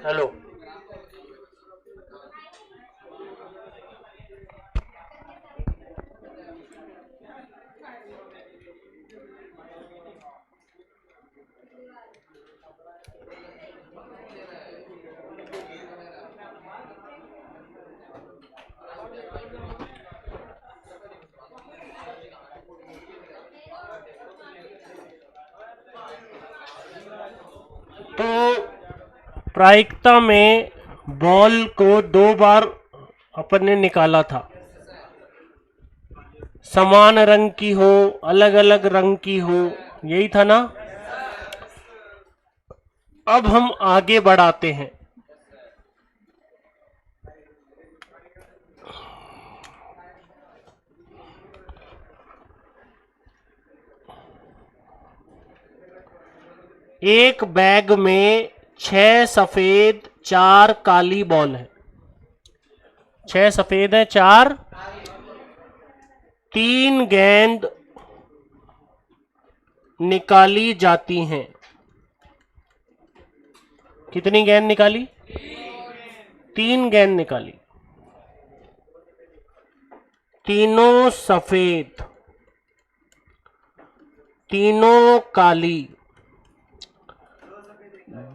Hello. तो प्रायिकता में बॉल को दो बार अपन ने निकाला था, समान रंग की हो अलग अलग रंग की हो, यही था ना। अब हम आगे बढ़ाते हैं। एक बैग में 6 सफेद 4 काली बॉल है। 6 सफेद है, 4, 3 गेंद निकाली जाती हैं। कितनी गेंद निकाली? 3 गेंद निकाली। तीनों सफेद, तीनों काली,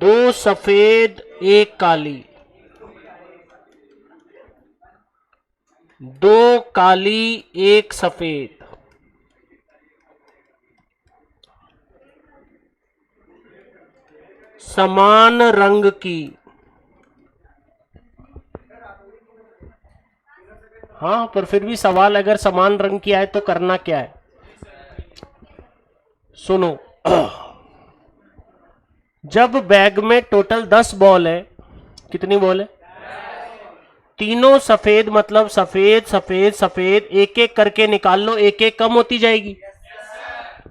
2 सफेद 1 काली, 2 काली 1 सफेद। समान रंग की। हाँ, पर फिर भी सवाल अगर समान रंग की आए तो करना क्या है? सुनो। जब बैग में टोटल 10 बॉल है, कितनी बॉल है? तीनों सफेद, मतलब सफेद सफेद सफेद, एक एक करके निकाल लो, एक एक कम होती जाएगी।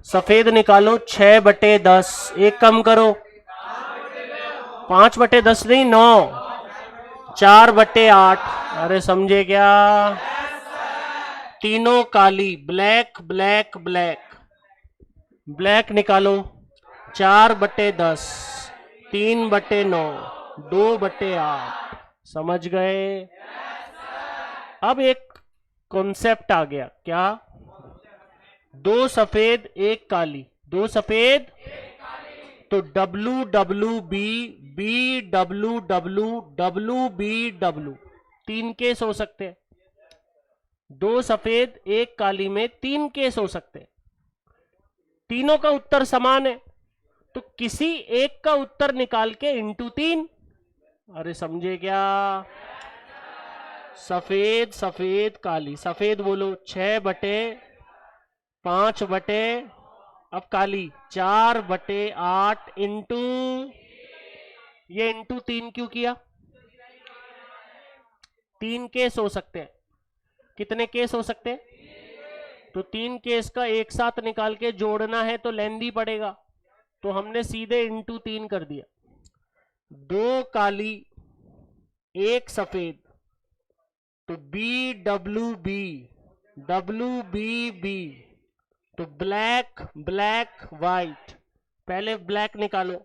सफेद निकालो, 6/10, एक कम करो, 5/10 नहीं, 9, 4/8। अरे समझे क्या? तीनों काली, ब्लैक ब्लैक ब्लैक, ब्लैक निकालो, 4/10, 3/9, 2/8। समझ गए? अब एक कॉन्सेप्ट आ गया, क्या? 2 सफेद 1 काली, 2 सफेद, तो WWB, BWW, WBW, 3 केस हो सकते हैं। 2 सफेद 1 काली में 3 केस हो सकते हैं। तीनों का उत्तर समान है, तो किसी एक का उत्तर निकाल के इंटू 3। अरे समझे क्या? सफेद सफेद काली, सफेद बोलो 6/5 अब काली 4/8 इंटू, ये इंटू 3 क्यों किया? 3 केस हो सकते हैं। कितने केस हो सकते हैं? तो 3 केस का एक साथ निकाल के जोड़ना है तो लेंदी पड़ेगा, तो हमने सीधे इंटू 3 कर दिया। 2 काली 1 सफेद, तो BWB, WBB, तो ब्लैक ब्लैक वाइट। पहले ब्लैक निकालो,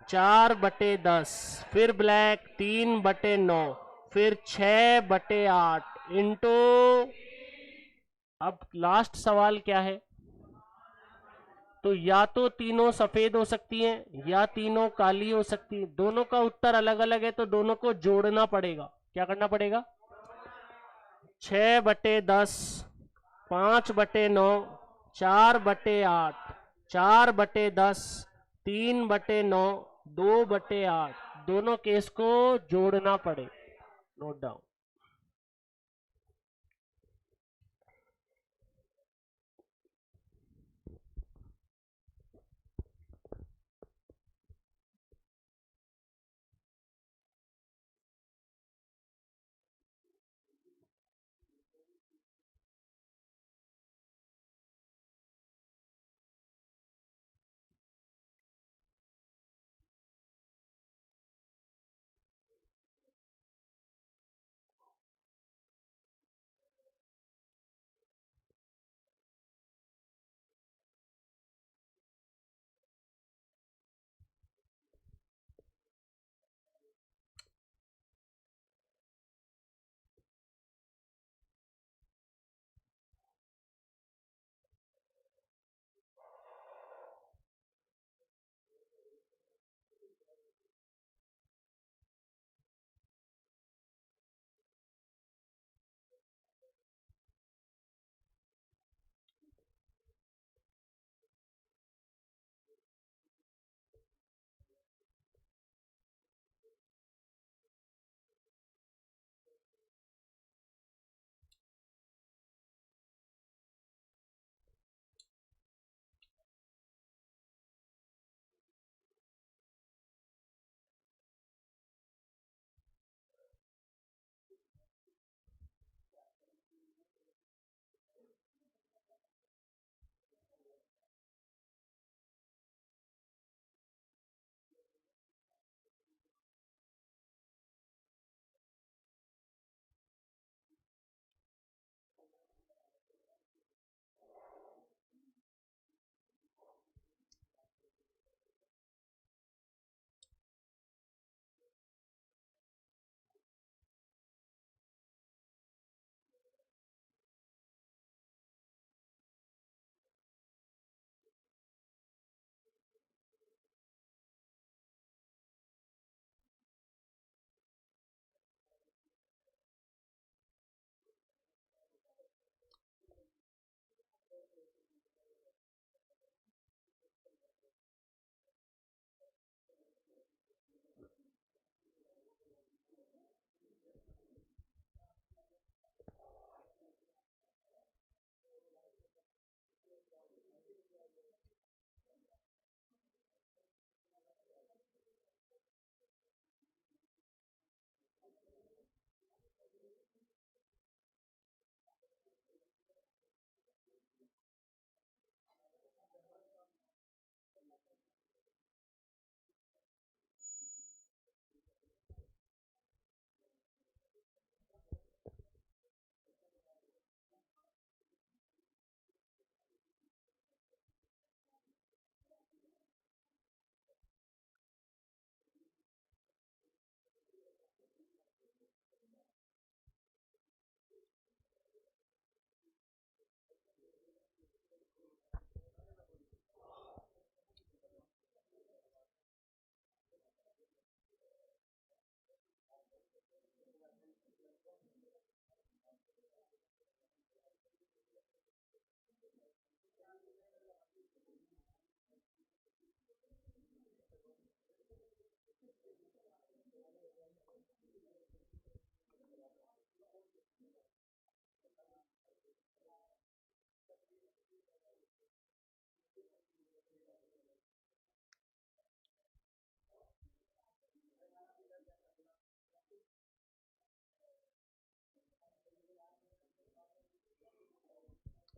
4/10, फिर ब्लैक 3/9, फिर 6/8 इंटू। अब लास्ट सवाल क्या है? तो या तो तीनों सफेद हो सकती हैं या तीनों काली हो सकती है। दोनों का उत्तर अलग अलग है, तो दोनों को जोड़ना पड़ेगा। क्या करना पड़ेगा? 6/10, 5/9, 4/8, 4/10, 3/9, 2/8, दोनों केस को जोड़ना पड़े। Note down.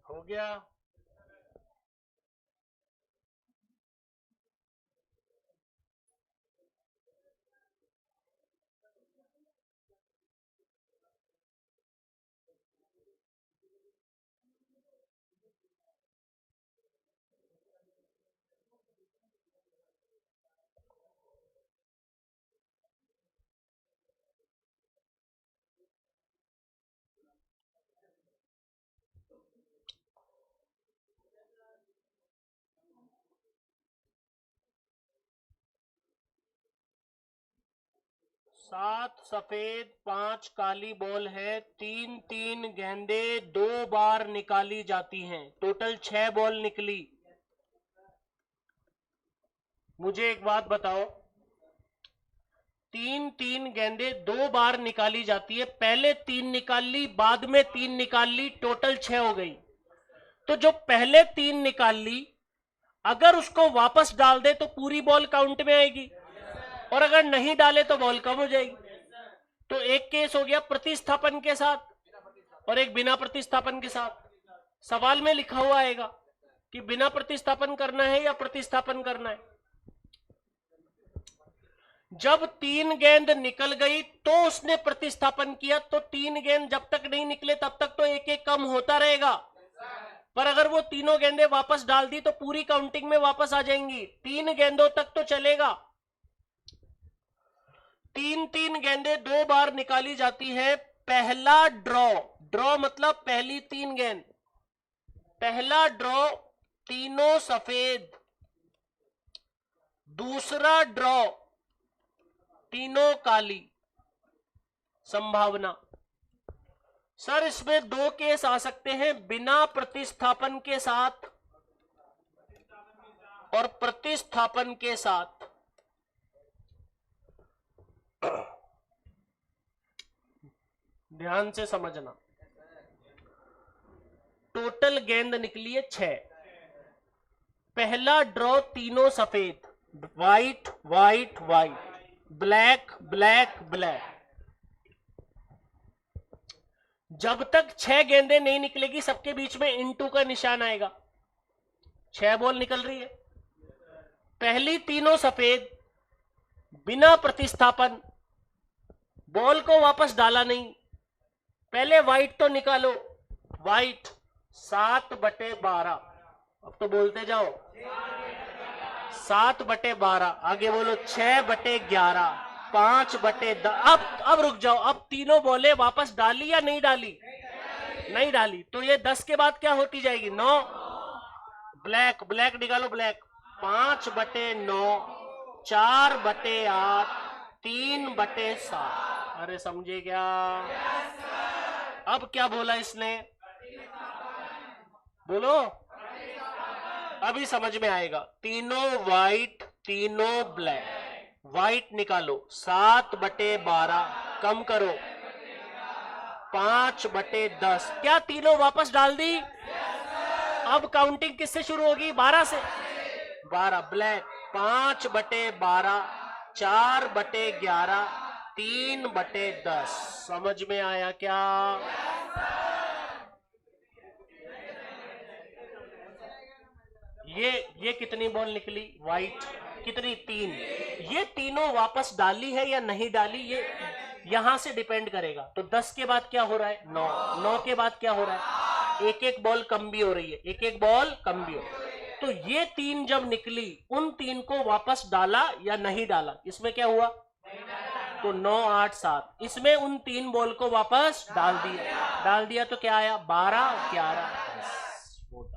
हो गया। सात सफेद 5 काली बॉल है, तीन तीन गेंदे 2 बार निकाली जाती हैं, टोटल 6 बॉल निकली। मुझे एक बात बताओ, तीन तीन गेंदे 2 बार निकाली जाती है, पहले 3 निकाल ली, बाद में 3 निकाल ली, टोटल 6 हो गई। तो जो पहले 3 निकाल ली, अगर उसको वापस डाल दे तो पूरी बॉल काउंट में आएगी, और अगर नहीं डाले तो बॉल कम हो जाएगी। तो एक केस हो गया प्रतिस्थापन के साथ और एक बिना प्रतिस्थापन के साथ। सवाल में लिखा हुआ आएगा कि बिना प्रतिस्थापन करना है या प्रतिस्थापन करना है। जब 3 गेंद निकल गई तो उसने प्रतिस्थापन किया, तो 3 गेंद जब तक नहीं निकले तब तक तो एक एक कम होता रहेगा, पर अगर वो तीनों गेंदें वापस डाल दी तो पूरी काउंटिंग में वापस आ जाएंगी। 3 गेंदों तक तो चलेगा। 3 गेंदें 2 बार निकाली जाती है। पहला ड्रॉ, ड्रॉ मतलब पहली 3 गेंद, पहला ड्रॉ तीनों सफेद, दूसरा ड्रॉ तीनों काली। संभावना सर इसमें 2 केस आ सकते हैं, बिना प्रतिस्थापन के साथ और प्रतिस्थापन के साथ। ध्यान से समझना। टोटल गेंद निकली है 6। पहला ड्रॉ तीनों सफेद, white white white, black black black. जब तक 6 गेंदें नहीं निकलेगी सबके बीच में इनटू का निशान आएगा। 6 बॉल निकल रही है, पहली तीनों सफेद, बिना प्रतिस्थापन, बॉल को वापस डाला नहीं, पहले व्हाइट तो निकालो, व्हाइट 7/12। अब तो बोलते जाओ, 7/12, आगे बोलो 6/11, 5/10। अब रुक जाओ, अब तीनों बॉले वापस डाली या नहीं डाली? नहीं डाली, तो ये 10 के बाद क्या होती जाएगी? 9। ब्लैक, ब्लैक निकालो, ब्लैक 5/9, 4/8, 3/7। अरे समझे क्या? अब क्या बोला इसने? बोलो, अभी समझ में आएगा। तीनों व्हाइट तीनों ब्लैक, व्हाइट निकालो 7/12, कम करो 5/10। क्या तीनों वापस डाल दी? अब काउंटिंग किससे शुरू होगी? 12 से। 12 ब्लैक, 5/12, 4/11, 3/10। समझ में आया क्या? ये कितनी बॉल निकली? व्हाइट कितनी? 3। ये तीनों वापस डाली है या नहीं डाली, ये यहां से डिपेंड करेगा। तो 10 के बाद क्या हो रहा है? 9। 9 के बाद क्या हो रहा है? एक एक बॉल कम भी हो रही है, एक एक बॉल कम भी हो रही है। तो ये 3 जब निकली, उन 3 को वापस डाला या नहीं डाला? इसमें क्या हुआ? तो 9, 8, 7। इसमें उन 3 बॉल को वापस डाल दिया, डाल दिया तो क्या आया? 12, 11, 10।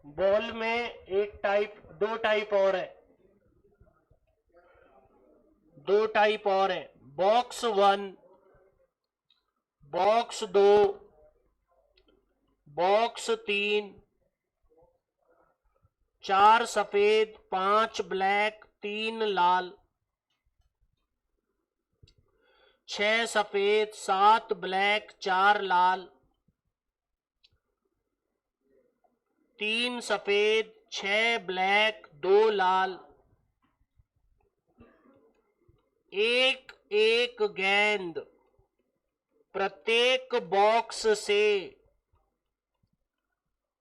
बॉल में एक टाइप, दो टाइप और है, दो टाइप और है। बॉक्स 1, बॉक्स 2, बॉक्स 3, 4 सफेद 5 ब्लैक 3 लाल, 6 सफेद 7 ब्लैक 4 लाल, 3 सफेद 6 ब्लैक 2 लाल, एक एक गेंद प्रत्येक बॉक्स से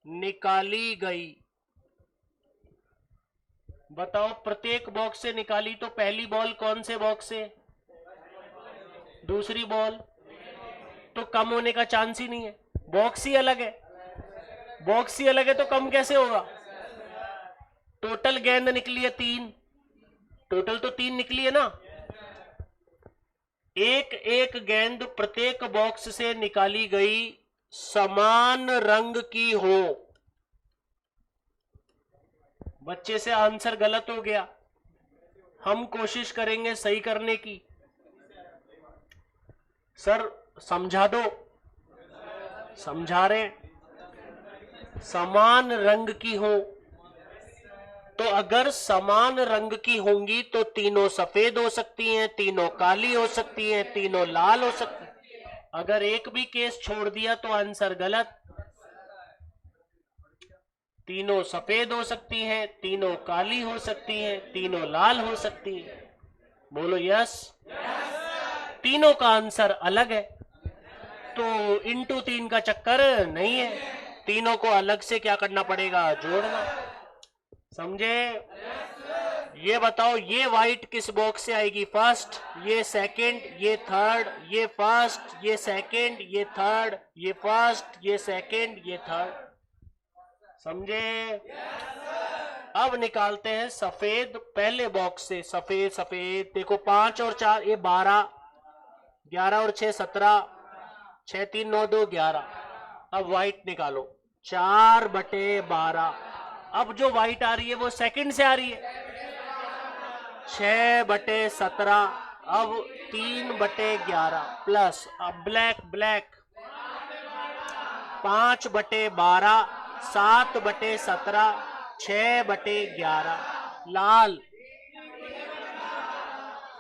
निकाली गई। बताओ, प्रत्येक बॉक्स से निकाली तो पहली बॉल कौन से बॉक्स से, दूसरी बॉल तो कम होने का चांस ही नहीं है, बॉक्स ही अलग है। बॉक्स ही अलग है तो कम कैसे होगा? टोटल गेंद निकली है 3, टोटल तो 3 निकली है ना। एक एक गेंद प्रत्येक बॉक्स से निकाली गई, समान रंग की हो। बच्चे से आंसर गलत हो गया, हम कोशिश करेंगे सही करने की। सर समझा दो, समझा रहे। समान रंग की हो, तो अगर समान रंग की होंगी तो तीनों सफेद हो सकती हैं, तीनों काली हो सकती हैं, तीनों लाल हो सकती हैं। अगर एक भी केस छोड़ दिया तो आंसर गलत। तीनों सफेद हो सकती हैं, तीनों काली हो सकती हैं, तीनों लाल हो सकती हैं। बोलो यस। तीनों का आंसर अलग है, तो इंटू 3 का चक्कर नहीं है, तीनों को अलग से क्या करना पड़ेगा, जोड़ना। समझे? ये बताओ, ये व्हाइट किस बॉक्स से आएगी, फर्स्ट, ये सेकंड, ये थर्ड, ये फर्स्ट, ये सेकंड, ये थर्ड, ये फर्स्ट, ये सेकंड, ये थर्ड। समझे? अब निकालते हैं सफेद पहले बॉक्स से। सफेद सफेद देखो, 5 और 4 ये 12, 11 और 6 17, 6 3 9 2 11। अब व्हाइट निकालो, 4/12। अब जो व्हाइट आ रही है वो सेकंड से आ रही है, 6/17। अब 3/11 प्लस, अब ब्लैक ब्लैक 5/12, 7/17, 6/11। लाल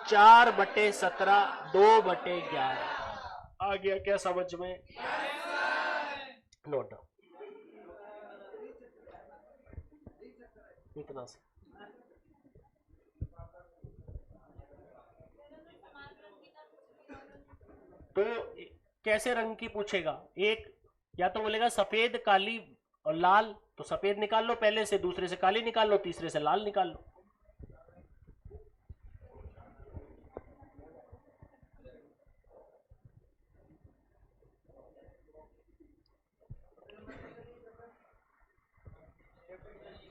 4/17, 2/11। आ गया क्या समझ में? नोट डाउन इतना से। तो कैसे रंग की पूछेगा? एक या तो बोलेगा सफेद काली और लाल, तो सफेद निकाल लो पहले से, दूसरे से काली निकाल लो, तीसरे से लाल निकाल लो।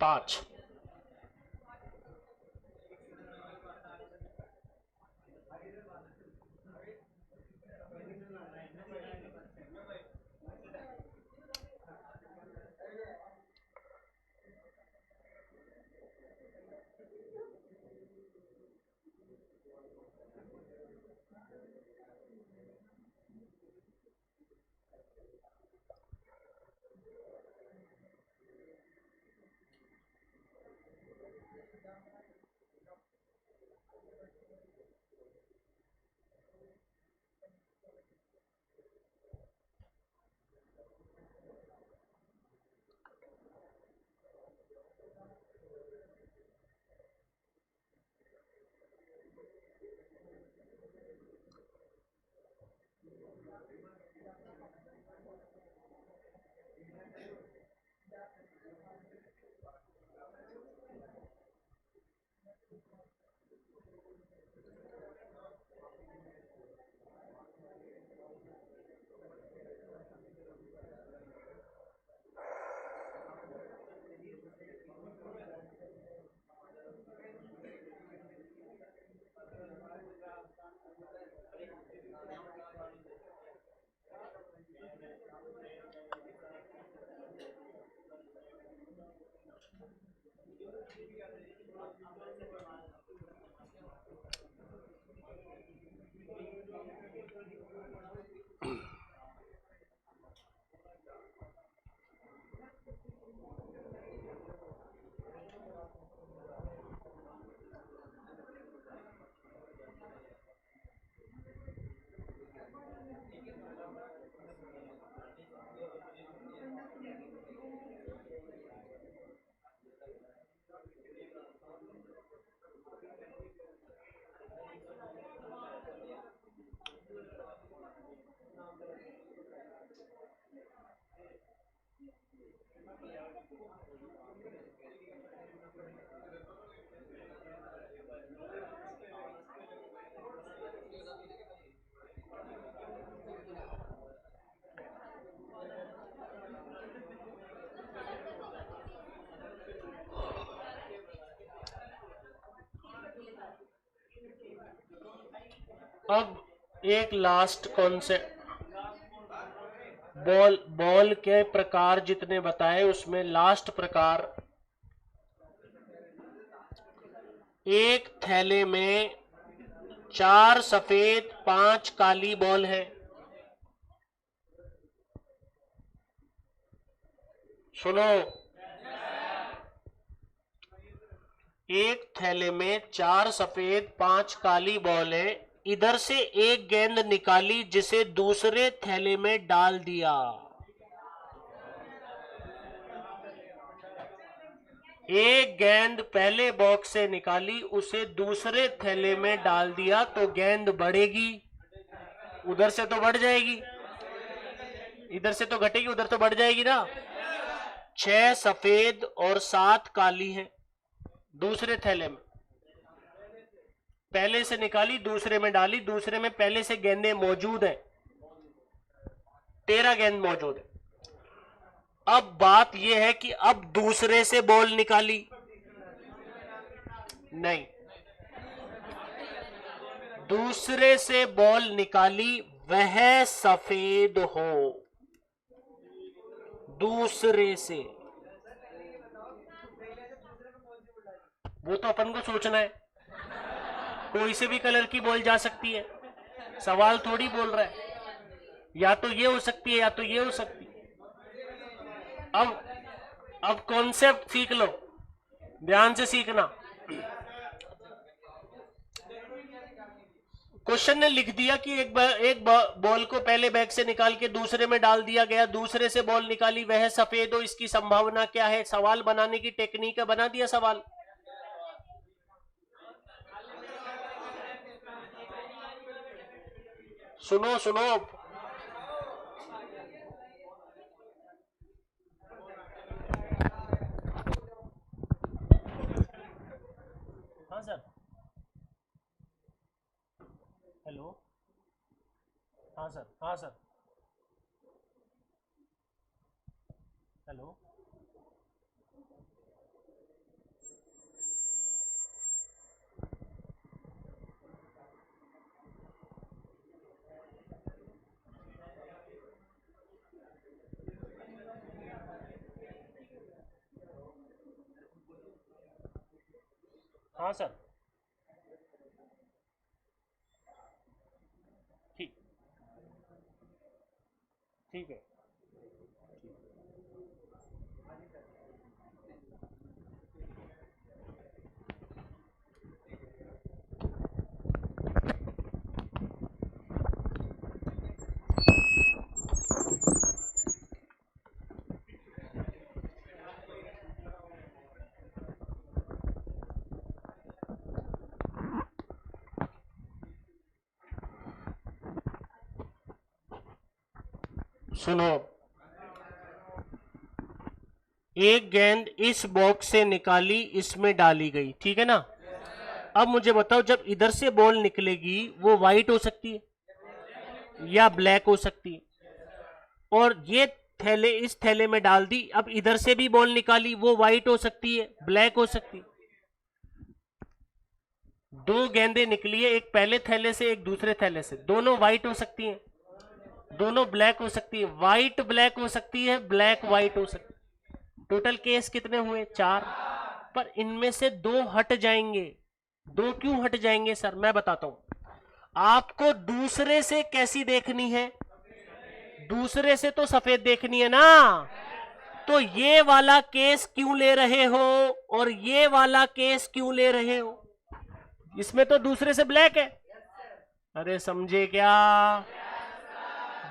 5। अब एक लास्ट कॉन्सेप्ट, बॉल के प्रकार जितने बताए उसमें लास्ट प्रकार, एक थैले में 4 सफेद 5 काली बॉल है। सुनो, एक थैले में 4 सफेद 5 काली बॉल है, इधर से एक गेंद निकाली जिसे दूसरे थैले में डाल दिया। एक गेंद पहले बॉक्स से निकाली, उसे दूसरे थैले में डाल दिया, तो गेंद बढ़ेगी, उधर से तो बढ़ जाएगी, इधर से तो घटेगी, उधर तो बढ़ जाएगी ना। 6 सफेद और 7 काली है दूसरे थैले में, पहले से निकाली दूसरे में डाली, दूसरे में पहले से गेंदें मौजूद है, 13 गेंद मौजूद है। अब बात यह है कि अब दूसरे से बॉल निकाली, नहीं, दूसरे से बॉल निकाली वह सफेद हो, दूसरे से, वो तो अपन को सोचना है, कोई से भी कलर की बॉल जा सकती है, सवाल थोड़ी बोल रहा है, या तो ये हो सकती है या तो ये हो सकती है। अब कॉन्सेप्ट सीख लो, ध्यान से सीखना। क्वेश्चन ने लिख दिया कि एक बॉल को पहले बैग से निकाल के दूसरे में डाल दिया गया, दूसरे से बॉल निकाली वह सफेद हो, इसकी संभावना क्या है। सवाल बनाने की टेक्निक है, बना दिया सवाल। सुनो सुनो, हाँ सर, हेलो, हाँ सर, हाँ सर, हेलो, हाँ सर, ठीक, ठीक है। सुनो, एक गेंद इस बॉक्स से निकाली, इसमें डाली गई, ठीक है ना। अब मुझे बताओ, जब इधर से बॉल निकलेगी वो व्हाइट हो सकती है या ब्लैक हो सकती है, और ये थैले इस थैले में डाल दी, अब इधर से भी बॉल निकाली, वो व्हाइट हो सकती है, ब्लैक हो सकती है। दो गेंदें निकली है, एक पहले थैले से एक दूसरे थैले से, दोनों व्हाइट हो सकती हैं, दोनों ब्लैक हो सकती है, व्हाइट ब्लैक हो सकती है, ब्लैक व्हाइट हो सकती है। टोटल केस कितने हुए? 4। पर इनमें से दो हट जाएंगे। दो क्यों हट जाएंगे सर? मैं बताता हूं। आपको दूसरे से कैसी देखनी है? दूसरे से तो सफेद देखनी है ना। तो ये वाला केस क्यों ले रहे हो और ये वाला केस क्यों ले रहे हो? इसमें तो दूसरे से ब्लैक है। अरे समझे क्या?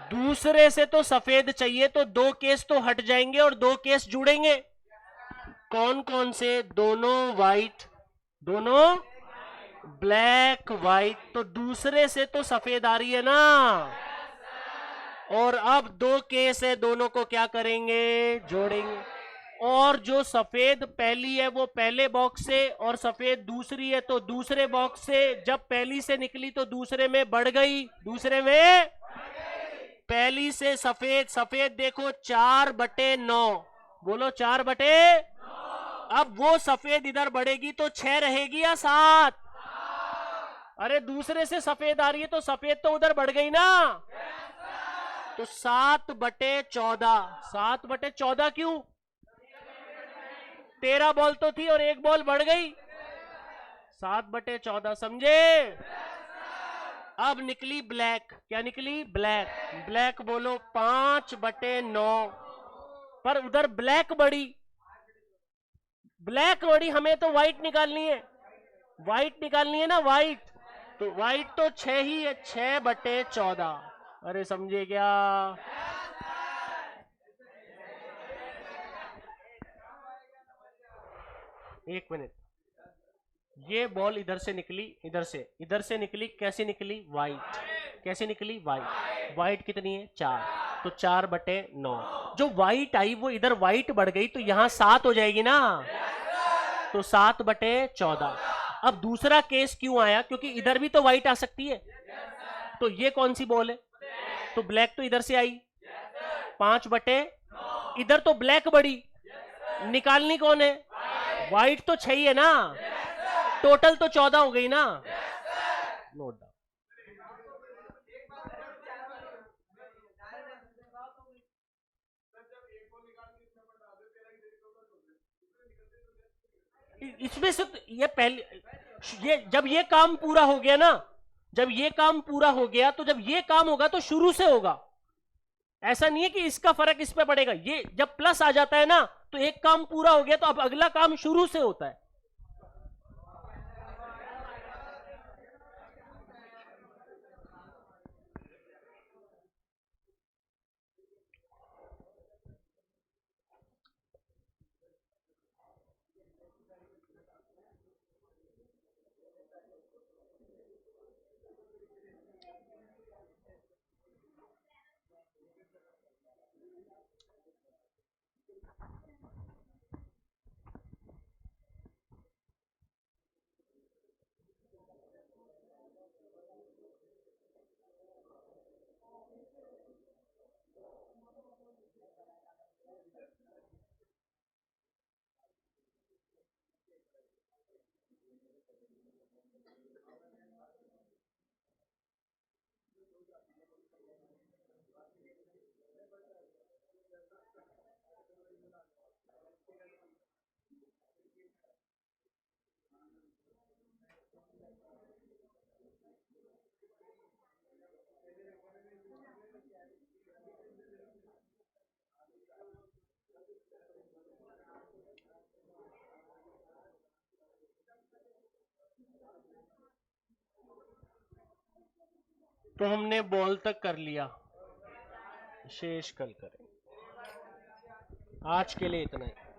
दूसरे से तो सफेद चाहिए, तो दो केस तो हट जाएंगे और दो केस जुड़ेंगे। कौन कौन से? दोनों व्हाइट, दोनों ब्लैक व्हाइट, तो दूसरे से तो सफेद आ रही है ना। और अब दो केस है, दोनों को क्या करेंगे? जोड़ेंगे। और जो सफेद पहली है वो पहले बॉक्स से, और सफेद दूसरी है तो दूसरे बॉक्स से। जब पहली से निकली तो दूसरे में बढ़ गई, दूसरे में पहली से सफेद, सफेद देखो 4/9, बोलो 4/। अब वो सफेद इधर बढ़ेगी तो 6 रहेगी या 7? अरे दूसरे से सफेद आ रही है तो सफेद तो उधर बढ़ गई ना। तो 7/14। 7/14 क्यों? 13 बॉल तो थी और एक बॉल बढ़ गई, 7/14, समझे? अब निकली ब्लैक, क्या निकली? ब्लैक। ब्लैक बोलो 5/9। पर उधर ब्लैक बढ़ी, ब्लैक बढ़ी, हमें तो व्हाइट निकालनी है, व्हाइट निकालनी है ना, व्हाइट। तो व्हाइट तो 6 ही है, 6/14। अरे समझे क्या? एक मिनट, ये बॉल इधर से निकली, इधर से निकली, कैसे निकली? वाइट। कैसे निकली? वाइट। वाइट कितनी है? 4। तो 4/9। जो वाइट आई वो इधर वाइट बढ़ गई तो यहां 7 हो जाएगी ना। तो 7/14। अब दूसरा केस क्यों आया? क्योंकि इधर भी तो वाइट आ सकती है। तो ये कौन सी बॉल है? तो ब्लैक तो इधर से आई, 5/। इधर तो ब्लैक बढ़ी, निकालनी कौन है? व्हाइट तो 6 है ना, टोटल तो 14 हो गई ना। Note down. इसमें से ये पहले, ये जब ये काम पूरा हो गया ना, जब ये काम पूरा हो गया तो जब ये काम होगा तो शुरू से होगा। ऐसा नहीं है कि इसका फर्क इस पे पड़ेगा। ये जब प्लस आ जाता है ना तो एक काम पूरा हो गया तो अब अगला काम शुरू से होता है। तो हमने बॉल तक कर लिया, शेष कल करें। आज के लिए इतना ही।